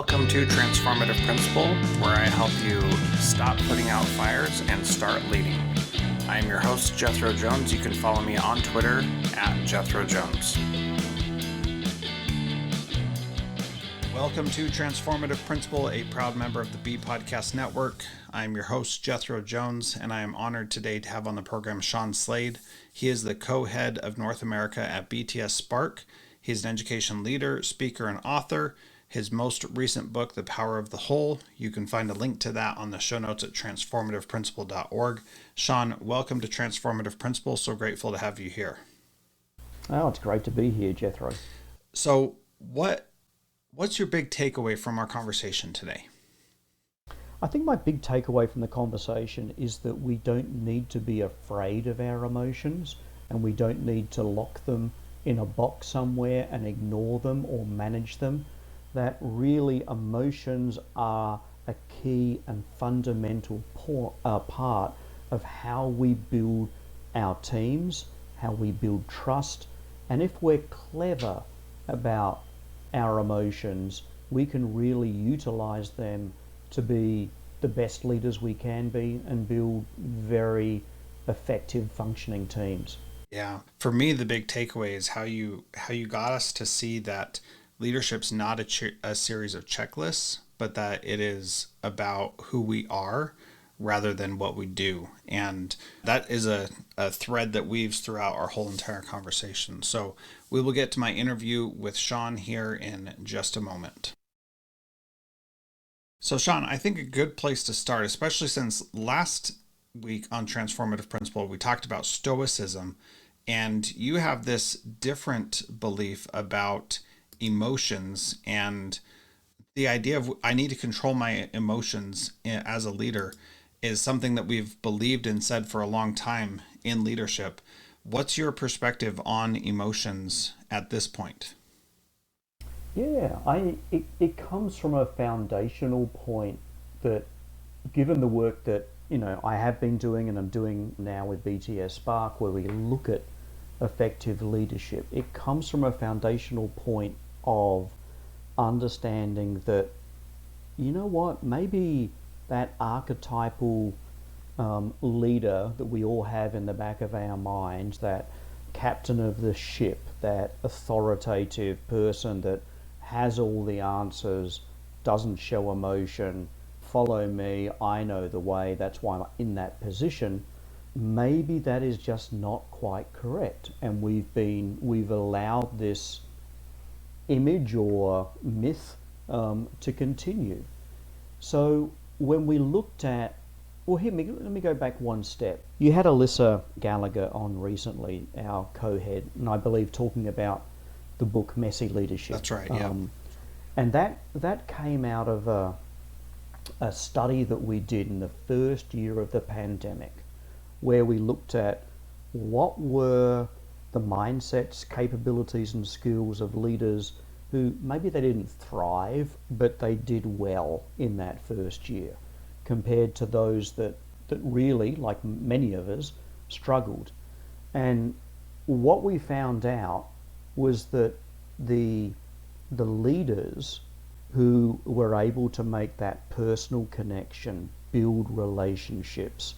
Welcome to Transformative Principle, where I help you stop putting out fires and start leading. I am your host, Jethro Jones. You can follow me on Twitter at Jethro Jones. Welcome to Transformative Principle, a proud member of the BTS Network. I'm your host, Jethro Jones, and I am honored today to have on the program Sean Slade. He is the co-head of North America at BTS Spark. He's an education leader, speaker, and author. His most recent book, The Power of the Whole, you can find a link to that on the show notes at transformativeprinciple.org. Sean, welcome to Transformative Principle. So grateful to have you here. Oh, it's great to be here, Jethro. So what's your big takeaway from our conversation today? I think my big takeaway from the conversation is that we don't need to be afraid of our emotions, and we don't need to lock them in a box somewhere and ignore them or manage them. That really emotions are a key and fundamental part of how we build our teams, how we build trust. And if we're clever about our emotions, we can really utilize them to be the best leaders we can be and build very effective functioning teams. Yeah. For me, the big takeaway is how you got us to see that leadership's not a series of checklists, but that it is about who we are rather than what we do. And that is a thread that weaves throughout our whole entire conversation. So we will get to my interview with Sean here in just a moment. So Sean, I think a good place to start, especially since last week on Transformative Principle, we talked about stoicism, and you have this different belief about emotions, and the idea of I need to control my emotions as a leader is something that we've believed and said for a long time in leadership. What's your perspective on emotions at this point? Yeah, it comes from a foundational point that, given the work that I have been doing and I'm doing now with BTS Spark, where we look at effective leadership, it comes from a foundational point of understanding that, maybe that archetypal leader that we all have in the back of our minds, that captain of the ship, that authoritative person that has all the answers, doesn't show emotion, follow me, I know the way, that's why I'm in that position. Maybe that is just not quite correct, and we've allowed this image or myth to continue. So when we looked at, let me go back one step. You had Alyssa Gallagher on recently, our co-head, and I believe talking about the book Messy Leadership. That's right, yeah. And that came out of a study that we did in the first year of the pandemic, where we looked at what were the mindsets, capabilities, and skills of leaders who maybe they didn't thrive, but they did well in that first year, compared to those that really, like many of us, struggled. And what we found out was that the leaders who were able to make that personal connection, build relationships,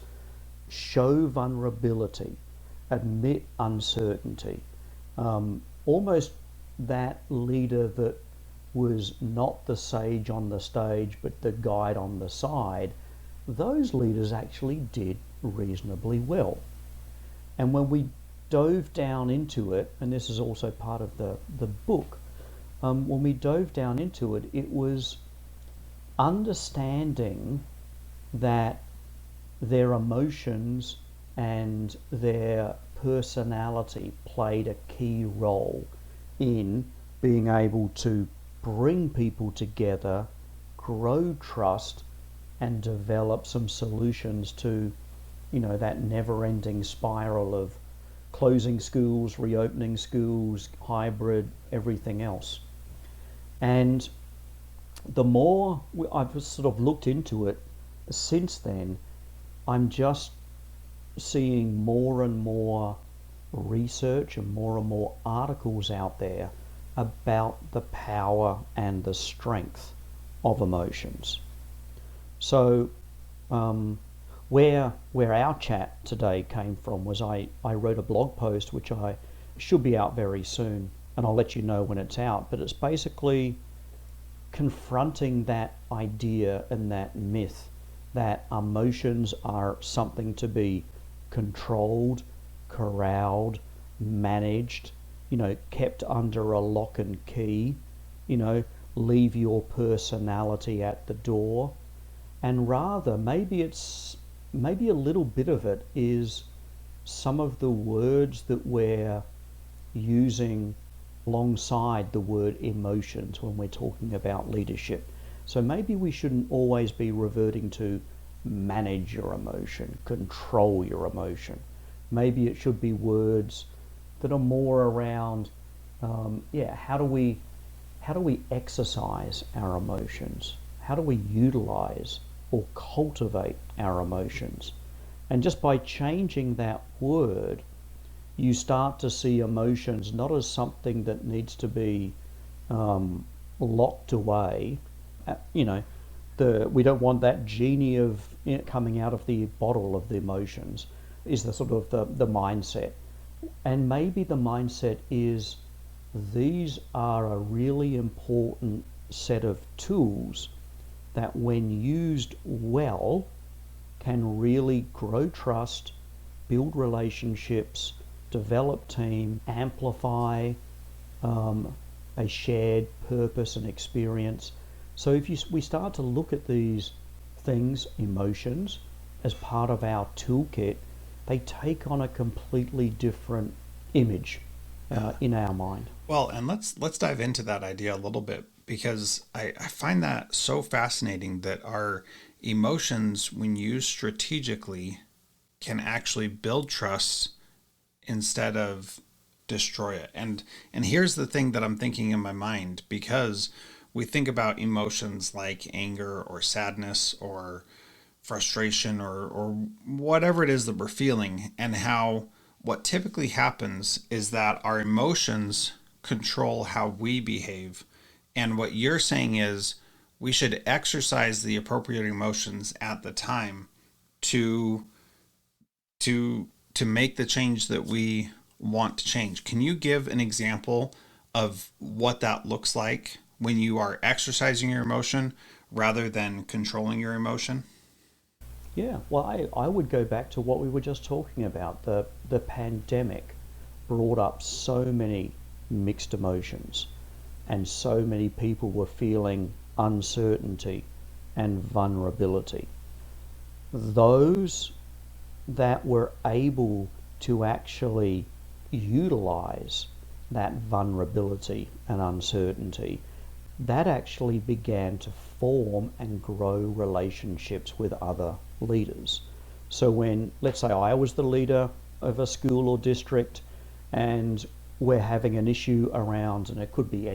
show vulnerability, admit uncertainty, almost that leader that was not the sage on the stage but the guide on the side, those leaders actually did reasonably well. And when we dove down into it, and this is also part of the book, when we dove down into it, it was understanding that their emotions and their personality played a key role in being able to bring people together, grow trust, and develop some solutions to, that never-ending spiral of closing schools, reopening schools, hybrid, everything else. And the more I've sort of looked into it since then, I'm just seeing more and more research and more articles out there about the power and the strength of emotions. So where our chat today came from was I wrote a blog post which I should be out very soon, and I'll let you know when it's out, but it's basically confronting that idea and that myth that emotions are something to be controlled, corralled, managed, kept under a lock and key, leave your personality at the door. And rather, maybe a little bit of it is some of the words that we're using alongside the word emotions when we're talking about leadership. So maybe we shouldn't always be reverting to manage your emotion, control your emotion. Maybe it should be words that are more around, how do we exercise our emotions? How do we utilize or cultivate our emotions? And just by changing that word, you start to see emotions not as something that needs to be locked away. We don't want that genie coming out of the bottle of the emotions, is the sort of the mindset. And maybe the mindset is these are a really important set of tools that when used well can really grow trust, build relationships, develop team, amplify a shared purpose and experience. So if we start to look at these things, emotions, as part of our toolkit, they take on a completely different image in our mind. Well, and let's dive into that idea a little bit, because I find that so fascinating that our emotions, when used strategically, can actually build trust instead of destroy it. And here's the thing that I'm thinking in my mind, because we think about emotions like anger or sadness or frustration or whatever it is that we're feeling, and how what typically happens is that our emotions control how we behave. And what you're saying is we should exercise the appropriate emotions at the time to make the change that we want to change. Can you give an example of what that looks like when you are exercising your emotion rather than controlling your emotion? Yeah, well, I would go back to what we were just talking about. The pandemic brought up so many mixed emotions, and so many people were feeling uncertainty and vulnerability. Those that were able to actually utilize that vulnerability and uncertainty, that actually began to form and grow relationships with other leaders. So when, let's say I was the leader of a school or district, and we're having an issue around, and it could be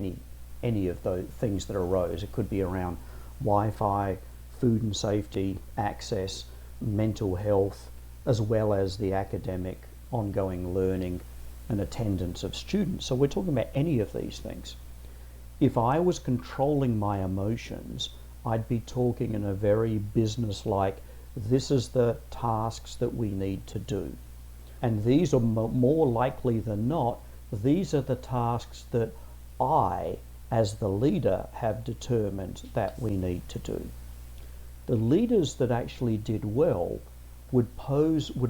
any of those things that arose. It could be around Wi-Fi, food and safety, access, mental health, as well as the academic ongoing learning and attendance of students. So we're talking about any of these things. If I was controlling my emotions, I'd be talking in a very business-like, this is the tasks that we need to do. And these are more likely than not, these are the tasks that I, as the leader, have determined that we need to do. The leaders that actually did well would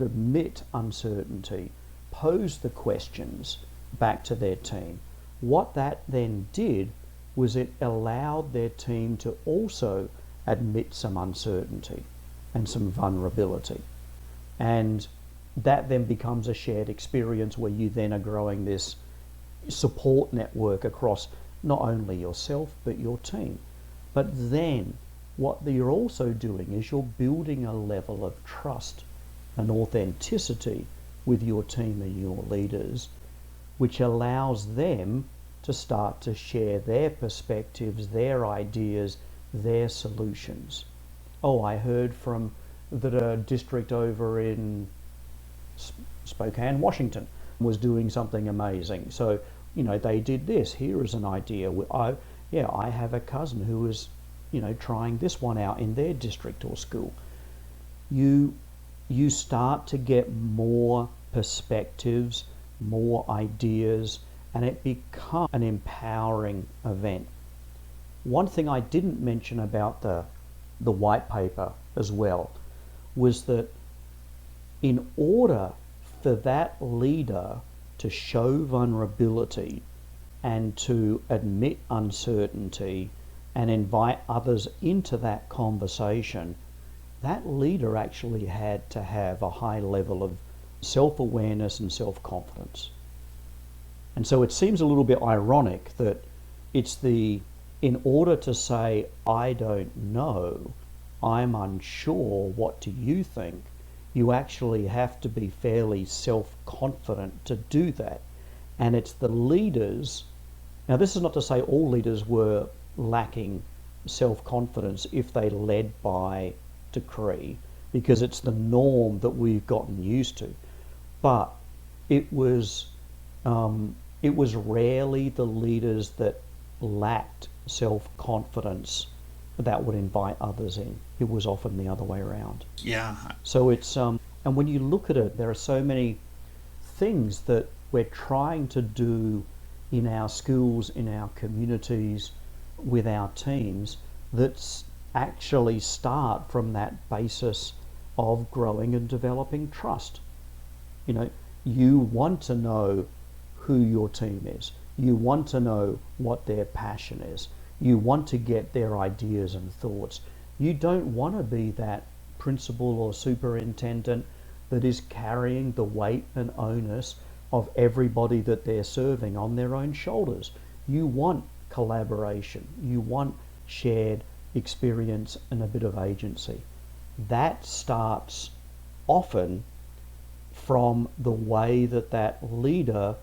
admit uncertainty, pose the questions back to their team. What that then did was it allowed their team to also admit some uncertainty and some vulnerability. And that then becomes a shared experience where you then are growing this support network across not only yourself but your team. But then what you're also doing is you're building a level of trust and authenticity with your team and your leaders, which allows them to start to share their perspectives, their ideas, their solutions. Oh, I heard from that a district over in Spokane, Washington, was doing something amazing. So, they did this. Here is an idea. I have a cousin who was trying this one out in their district or school. You start to get more perspectives, more ideas, and it becomes an empowering event. One thing I didn't mention about the white paper as well was that in order for that leader to show vulnerability and to admit uncertainty and invite others into that conversation, that leader actually had to have a high level of self-awareness and self-confidence. And so it seems a little bit ironic that in order to say, I don't know, I'm unsure, what do you think, you actually have to be fairly self-confident to do that. And it's the leaders. Now, this is not to say all leaders were lacking self-confidence if they led by decree, because it's the norm that we've gotten used to. But it was rarely the leaders that lacked self-confidence that would invite others in. It was often the other way around. Yeah. So it's and when you look at it, there are so many things that we're trying to do in our schools, in our communities, with our teams that actually start from that basis of growing and developing trust. You want to know who your team is. You want to know what their passion is. You want to get their ideas and thoughts. You don't want to be that principal or superintendent that is carrying the weight and onus of everybody that they're serving on their own shoulders. You want collaboration. You want shared experience and a bit of agency. That starts often from the way that leader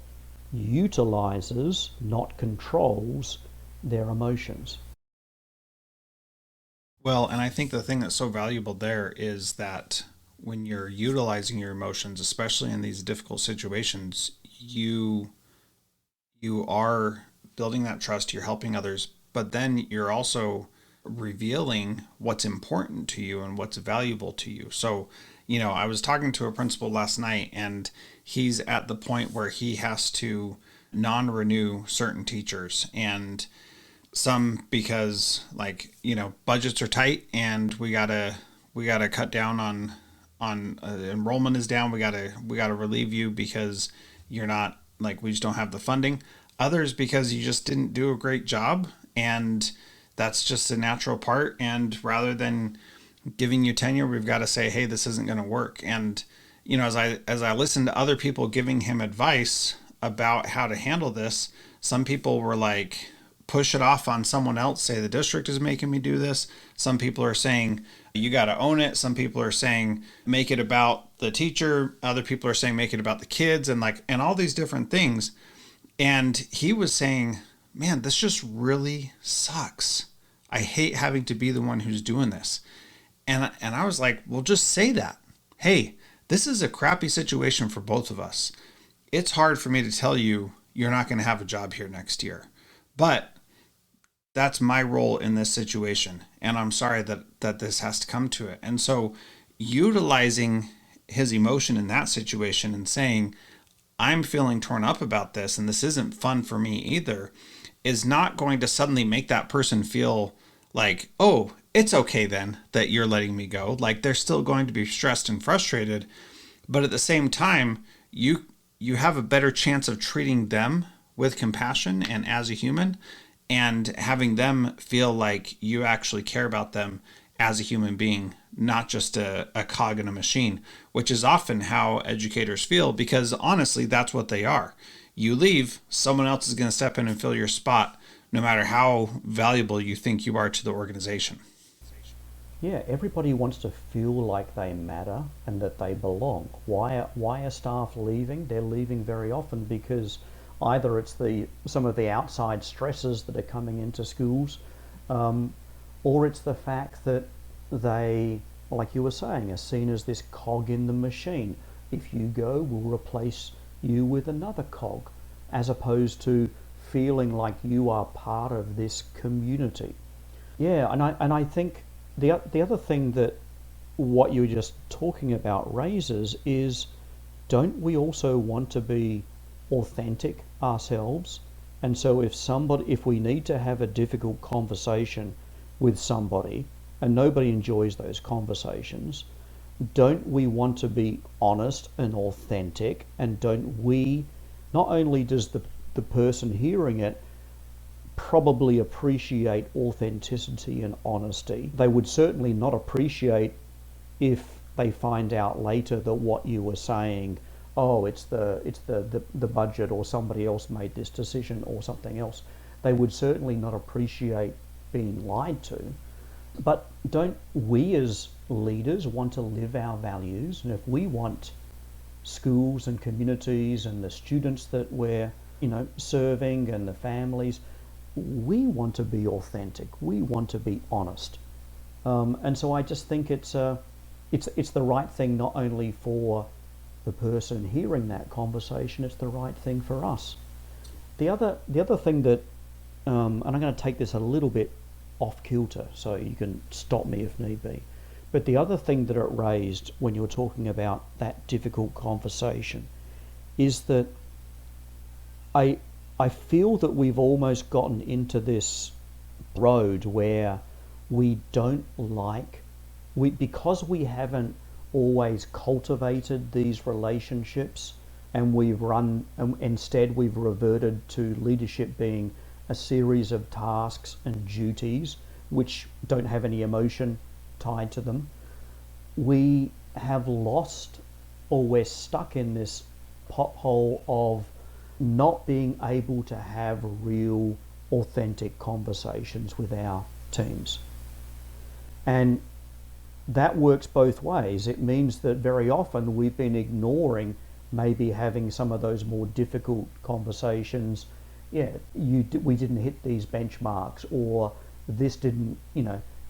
utilizes, not controls, their emotions. Well, and I think the thing that's so valuable there is that when you're utilizing your emotions, especially in these difficult situations, you are building that trust, you're helping others, but then you're also revealing what's important to you and what's valuable to you. So, I was talking to a principal last night, and he's at the point where he has to non-renew certain teachers, and some because budgets are tight and we gotta cut down on enrollment is down. We gotta relieve you because you're not, we just don't have the funding. Others because you just didn't do a great job, and that's just a natural part. And rather than giving you tenure, we've got to say, hey, this isn't going to work. And as I listened to other people giving him advice about how to handle this, some people were like, push it off on someone else, say the district is making me do this. Some people are saying you got to own it. Some people are saying make it about the teacher. Other people are saying make it about the kids, and all these different things. And he was saying, man, this just really sucks. I hate having to be the one who's doing this. And I was like, well, just say that. Hey, this is a crappy situation for both of us. It's hard for me to tell you you're not going to have a job here next year, but that's my role in this situation. And I'm sorry that this has to come to it. And so utilizing his emotion in that situation and saying, I'm feeling torn up about this and this isn't fun for me either, is not going to suddenly make that person feel like, oh, it's okay then that you're letting me go. They're still going to be stressed and frustrated, but at the same time, you have a better chance of treating them with compassion and as a human, and having them feel like you actually care about them as a human being, not just a cog in a machine, which is often how educators feel, because honestly, that's what they are. You leave, someone else is going to step in and fill your spot, no matter how valuable you think you are to the organization. Yeah, everybody wants to feel like they matter and that they belong. Why are staff leaving? They're leaving very often because either it's some of the outside stresses that are coming into schools, or it's the fact that they, like you were saying, are seen as this cog in the machine. If you go, we'll replace you with another cog, as opposed to feeling like you are part of this community. Yeah, and I think the other thing that what you were just talking about raises is, don't we also want to be authentic ourselves? And so if we need to have a difficult conversation with somebody, and nobody enjoys those conversations, don't we want to be honest and authentic? And don't we, not only does the person hearing it probably appreciate authenticity and honesty, they would certainly not appreciate if they find out later that what you were saying, oh, it's the budget, or somebody else made this decision, or something else. They would certainly not appreciate being lied to. But don't we as leaders want to live our values? And if we want schools and communities and the students that we're serving and the families, we want to be authentic. We want to be honest. And so I just think it's the right thing, not only for the person hearing that conversation, it's the right thing for us. The other thing that, and I'm going to take this a little bit off kilter, so you can stop me if need be. But the other thing that it raised when you were talking about that difficult conversation is that I feel that we've almost gotten into this road where we don't because we haven't always cultivated these relationships, and instead we've reverted to leadership being a series of tasks and duties which don't have any emotion tied to them. We have lost, or we're stuck in this pothole of not being able to have real, authentic conversations with our teams. And that works both ways. It means that very often we've been ignoring maybe having some of those more difficult conversations. Yeah, we didn't hit these benchmarks, or this didn't,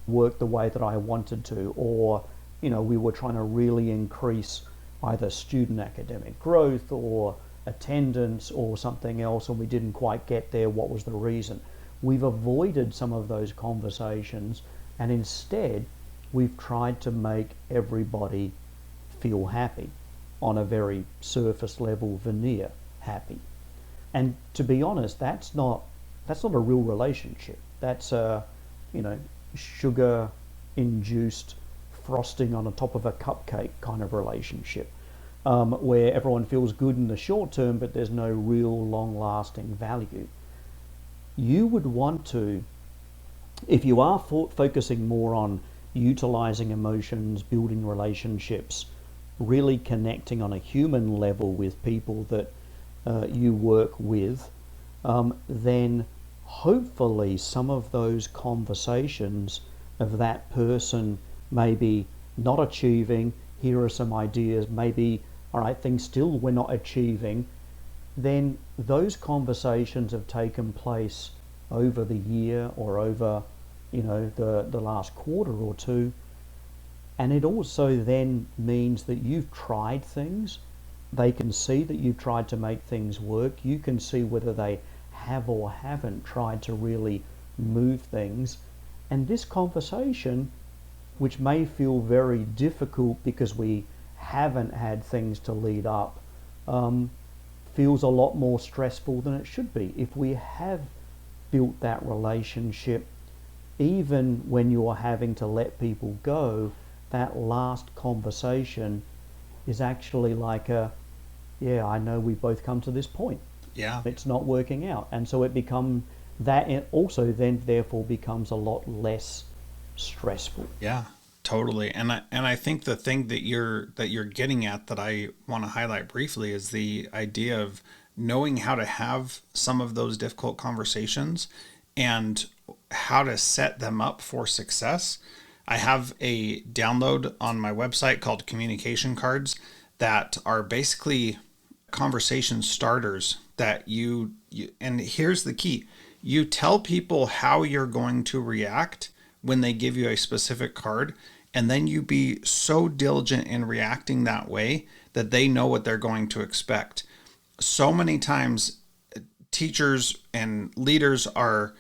work the way that I wanted to, or, we were trying to really increase either student academic growth or attendance or something else, and we didn't quite get there. What was the reason? We've avoided some of those conversations, and instead we've tried to make everybody feel happy on a very surface level, veneer happy. And to be honest, that's not a real relationship. That's a sugar induced frosting on the top of a cupcake kind of relationship, where everyone feels good in the short term, but there's no real long lasting value. You would want to, if you are focusing more on utilizing emotions, building relationships, really connecting on a human level with people that you work with, then hopefully some of those conversations of that person maybe not achieving, here are some ideas, maybe, all right, things still we're not achieving, then those conversations have taken place over the year or over, the last quarter or two. And it also then means that you've tried things. They can see that you've tried to make things work. You can see whether they have or haven't tried to really move things. And this conversation, which may feel very difficult because we haven't had things to lead up, feels a lot more stressful than it should be. If we have built that relationship, even when you're having to let people go, that last conversation is actually like I know we've both come to this point. Yeah. It's not working out. And so it also then therefore becomes a lot less stressful. Yeah, totally. And I think the thing that you're getting at that I want to highlight briefly is the idea of knowing how to have some of those difficult conversations and how to set them up for success. I have a download on my website called communication cards that are basically conversation starters that you and here's the key. You tell people how you're going to react when they give you a specific card, and then you be so diligent in reacting that way that they know what they're going to expect. So many times teachers and leaders are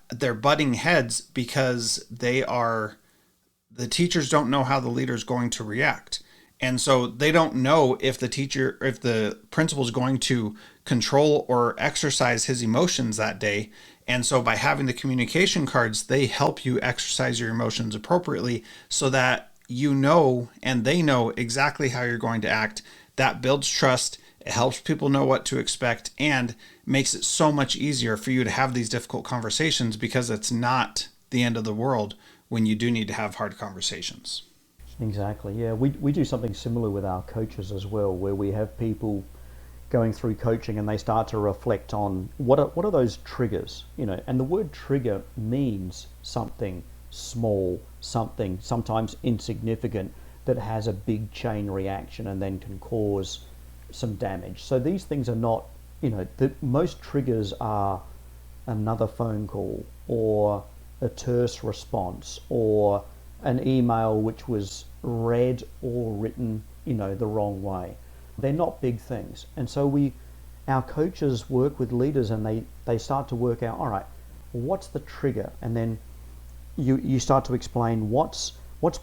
they're butting heads because the teachers don't know how the leader is going to react. And so they don't know if the principal is going to control or exercise his emotions that day. And so by having the communication cards, they help you exercise your emotions appropriately so that you know and they know exactly how you're going to act. That builds trust. It helps people know what to expect and makes it so much easier for you to have these difficult conversations because it's not the end of the world when you do need to have hard conversations. Exactly, yeah. We do something similar with our coaches as well, where we have people going through coaching and they start to reflect on what are those triggers, and the word trigger means something small, something sometimes insignificant that has a big chain reaction and then can cause some damage. So these things are not, most triggers are another phone call or a terse response or an email which was read or written, the wrong way. They're not big things. And so our coaches work with leaders and they start to work out, all right, what's the trigger? And then you start to explain what's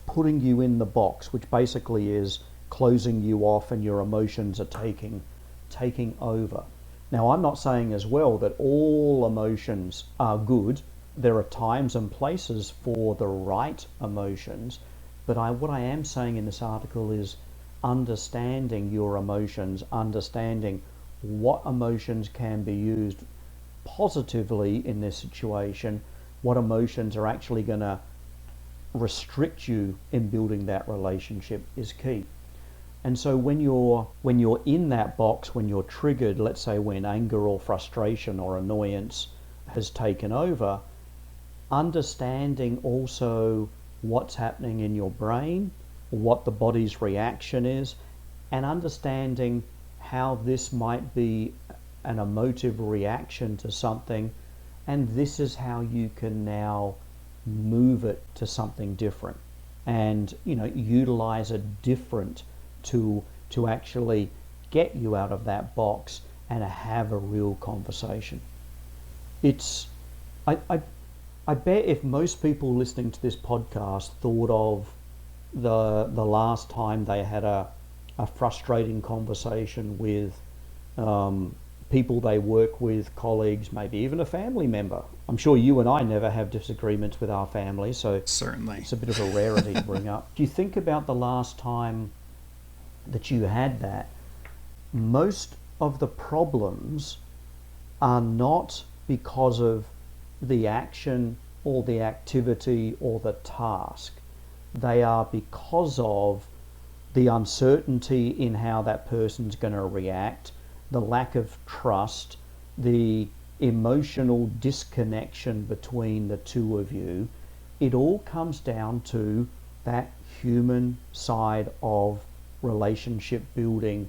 putting you in the box, which basically is closing you off and your emotions are taking over. Now, I'm not saying as well that all emotions are good. There are times and places for the right emotions, but what I am saying in this article is understanding your emotions, understanding what emotions can be used positively in this situation, what emotions are actually going to restrict you in building that relationship is key. And so when you're in that box, when you're triggered, let's say when anger or frustration or annoyance has taken over, understanding also what's happening in your brain, what the body's reaction is, and understanding how this might be an emotive reaction to something, and this is how you can now move it to something different and utilize a different tool to actually get you out of that box and have a real conversation. I bet if most people listening to this podcast thought of the last time they had a frustrating conversation with people they work with, colleagues, maybe even a family member. I'm sure you and I never have disagreements with our family, so certainly it's a bit of a rarity to bring up. Do you think about the last time that you had that? Most of the problems are not because of the action or the activity or the task. They are because of the uncertainty in how that person's going to react, the lack of trust, the emotional disconnection between the two of you. It all comes down to that human side of relationship building.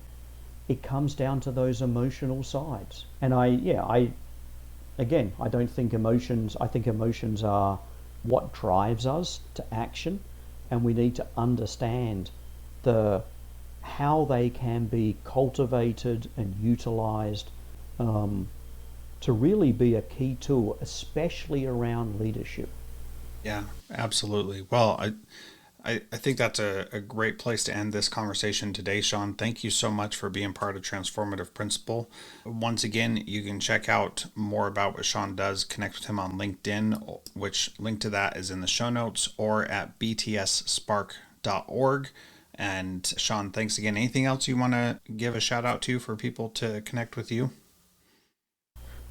It comes down to those emotional sides. And I don't think emotions, I think emotions are what drives us to action, and we need to understand how they can be cultivated and utilized to really be a key tool, especially around leadership. Yeah, absolutely. Well, I think that's a great place to end this conversation today, Sean. Thank you so much for being part of Transformative Principal. Once again, you can check out more about what Sean does, connect with him on LinkedIn, which link to that is in the show notes, or at btsspark.org. And Sean, thanks again. Anything else you want to give a shout out to for people to connect with you?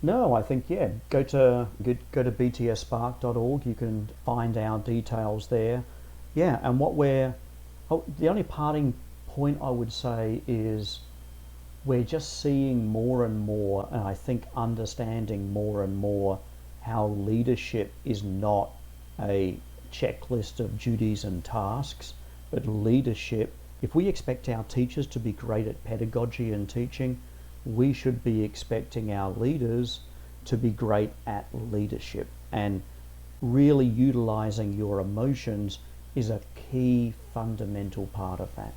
No, I think, go to btsspark.org. You can find our details there. Yeah, and the only parting point I would say is we're just seeing more and more, and I think understanding more and more how leadership is not a checklist of duties and tasks, but leadership, if we expect our teachers to be great at pedagogy and teaching, we should be expecting our leaders to be great at leadership. And really utilizing your emotions is a key fundamental part of that.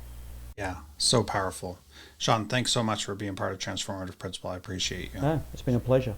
Yeah, so powerful. Sean, thanks so much for being part of Transformative Principal. I appreciate you. No, it's been a pleasure.